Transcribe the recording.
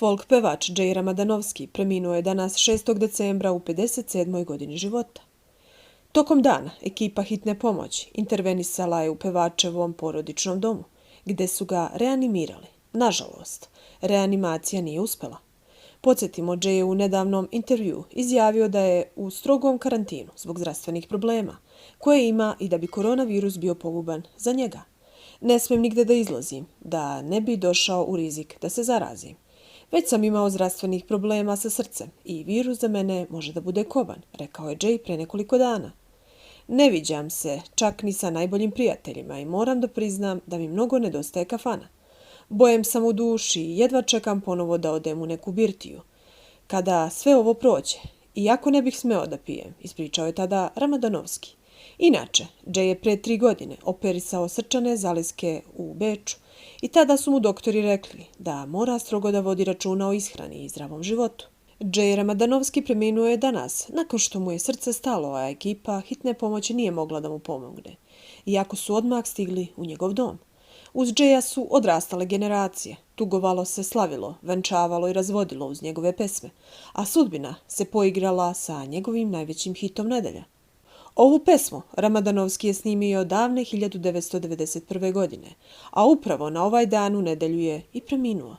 Folk pevač Jay Ramadanovski preminuo je danas 6. decembra u 57. godini života. Tokom dana ekipa hitne pomoći intervenisala je u pevačevom porodičnom domu, gde su ga reanimirali. Nažalost, reanimacija nije uspela. Podsjetimo, Jay je u nedavnom intervju izjavio da je u strogom karantinu zbog zdravstvenih problema, koje ima i da bi koronavirus bio poguban za njega. Ne smem nigde da izlazim, da ne bi došao u rizik da se zarazim. Već sam imao zdravstvenih problema sa srcem i virus za mene može da bude koban, rekao je Jay pre nekoliko dana. Ne viđam se čak ni sa najboljim prijateljima i moram da priznam da mi mnogo nedostaje kafana. Bojem sam u duši i jedva čekam ponovo da odem u neku birtiju. Kada sve ovo prođe, iako ne bih smeo da pijem, ispričao je tada Ramadanovski. Inače, Jay je pre 3 godine operisao srčane zaliske u Beču i tada su mu doktori rekli da mora strogo da vodi računa o ishrani i zdravom životu. Jay Ramadanovski preminuo je danas nakon što mu je srce stalo, a ekipa hitne pomoći nije mogla da mu pomogne, iako su odmah stigli u njegov dom. Uz Jaya su odrastale generacije, tugovalo se, slavilo, venčavalo i razvodilo uz njegove pesme, a sudbina se poigrala sa njegovim najvećim hitom nedelja. Ovu pesmu Ramadanovski je snimio davne 1991. godine, a upravo na ovaj dan u nedelju je i preminuo.